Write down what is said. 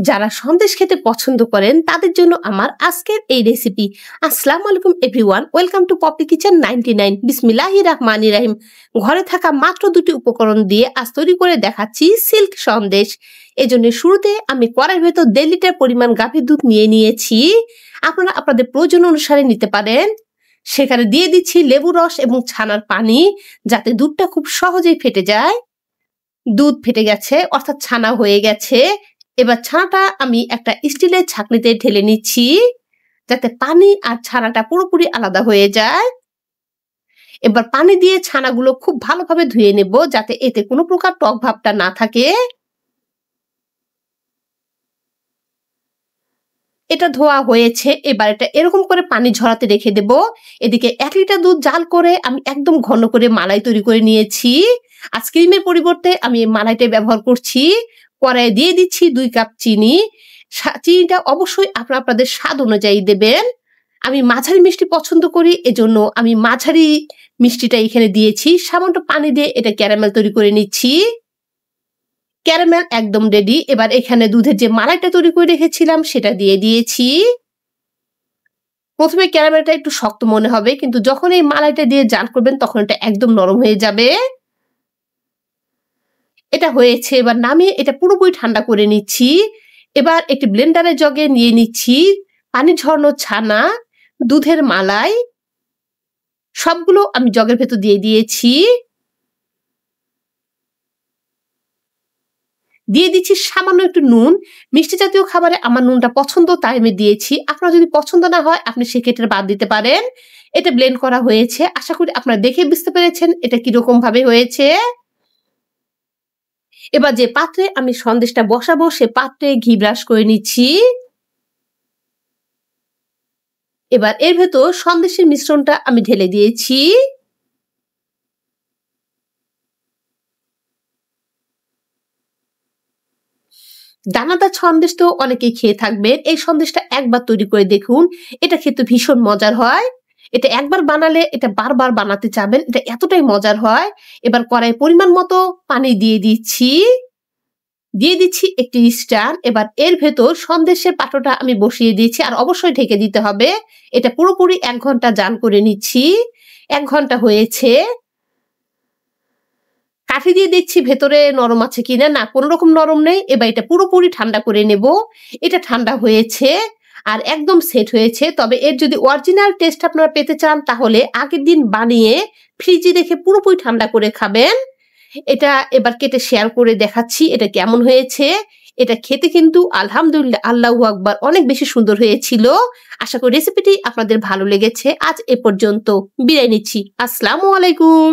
যারা সন্দেশ খেতে পছন্দ করেন তাদের জন্য আমার আজকের এই রেসিপি। আসসালামু আলাইকুম everyone, welcome to Poppy kitchen 99। বিসমিল্লাহির রহমানির রহিম। ঘরে থাকা মাত্র দুটি উপকরণ দিয়ে আজ তৈরি করে দেখাচ্ছি সিল্ক সন্দেশ। এজন্য শুরুতে আমি কড়াইয়ের ভেতর 1.5 লিটার পরিমাণ গাভীর দুধ নিয়ে নিয়েছি। আপনারা আপনাদের প্রয়োজন অনুসারে নিতে পারেন। সেখানে দিয়ে দিচ্ছি লেবু রস এবং ছানার পানি, যাতে দুধটা খুব সহজেই ফেটে যায়। দুধ ফেটে গেছে, অর্থাৎ ছানা হয়ে গেছে। এবার ছানাটা আমি একটা স্টিলের ছাঁকনিতে ঢেলে নিচ্ছি, যাতে পানি আর ছানাটা পুরোপুরি আলাদা হয়ে যায়। এবার পানি দিয়ে ছানাগুলো খুব ভালোভাবে ধুয়ে নেব, যাতে এতে কোনো প্রকার টক ভাবটা না থাকে। এটা ধোয়া হয়েছে। এবার এটা এরকম করে পানি ঝরাতে রেখে দেব। এদিকে 1 লিটার দুধ জাল করে আমি একদম ঘন করে মালাই তৈরি করে নিয়েছি। আজ ক্রিমের পরিবর্তে আমি এই মালাইটা ব্যবহার করছি। কড়াইয়ে দিয়ে দিচ্ছি 2 কাপ চিনি। চিনিটা অবশ্যই আপনাদের স্বাদ অনুযায়ী দেবেন। আমি মাঝারি মিষ্টি পছন্দ করি, এজন্য আমি মাঝারি মিষ্টিটা এখানে দিয়েছি। সামান্য পানি দিয়ে এটা ক্যারামেল তৈরি করে নিচ্ছি। ক্যারামেল একদম রেডি। এবার এখানে দুধের যে মালাইটা তৈরি করে রেখেছিলাম সেটা দিয়ে দিয়েছি। প্রথমে ক্যারামেলটা একটু শক্ত মনে হবে, কিন্তু যখন এই মালাইটা দিয়ে জাল করবেন তখন এটা একদম নরম হয়ে যাবে। এটা হয়েছে, এবার নামিয়ে এটা পুরোপুরি ঠান্ডা করে নিচ্ছি। এবার একটি ব্লেন্ডারের জগে নিয়ে নিচ্ছি পানি ঝরানো ছানা, দুধের মালাই, সবগুলো আমি জগের ভেতর দিয়ে দিয়েছি। দিয়ে দিচ্ছি সামান্য একটু নুন। মিষ্টি জাতীয় খাবারে আমার নুনটা পছন্দ, তাই আমি দিয়েছি। আপনার যদি পছন্দ না হয় আপনি সেক্ষেত্রে বাদ দিতে পারেন। এটা ব্লেন্ড করা হয়েছে। আশা করি আপনারা দেখে বুঝতে পেরেছেন এটা কিরকম ভাবে হয়েছে। এবার যে পাত্রে আমি সন্দেশটা বসাবো সে পাত্রে ঘি ব্রাশ করে নিচ্ছি। এবার এর ভেতর সন্দেশের মিশ্রণটা আমি ঢেলে দিয়েছি। দানাদার সন্দেশ তো অনেকেই খেয়ে থাকবেন। এই সন্দেশটা একবার তৈরি করে দেখুন, এটা খেতে ভীষণ মজার হয়। এটা একবার বানালে এটা বারবার বানাতে চাবেন, এটা এতটাই মজার হয়। এবার কড়াই পরিমাণ মতো পানি দিয়ে দিচ্ছি একটি স্টার। এবার এর ভেতর সন্দেশের পাত্রটা আমি বসিয়ে দিয়েছি, আর অবশ্যই ঢেকে দিতে হবে। এটা পুরোপুরি 1 ঘন্টা জাল করে নিচ্ছি। 1 ঘন্টা হয়েছে। কাঠি দিয়ে দেখছি ভেতরে নরম আছে কিনা, না কোনো রকম নরম নেই। এবার এটা পুরোপুরি ঠান্ডা করে নেব। এটা ঠান্ডা হয়েছে আর একদম সেট হয়েছে। তবে এর যদি অরিজিনাল টেস্ট আপনারা পেতে চান তাহলে আগের দিন বানিয়ে ফ্রিজে রেখে পুরোপুরি ঠান্ডা করে খাবেন। এটা এবার কেটে শেয়ার করে দেখাচ্ছি এটা কেমন হয়েছে। এটা খেতে কিন্তু আলহামদুলিল্লাহ, আল্লাহু আকবার, অনেক বেশি সুন্দর হয়েছিল। আশা করি রেসিপিটি আপনাদের ভালো লেগেছে। আজ এ পর্যন্ত বিদায় নিচ্ছি। আসসালামু আলাইকুম।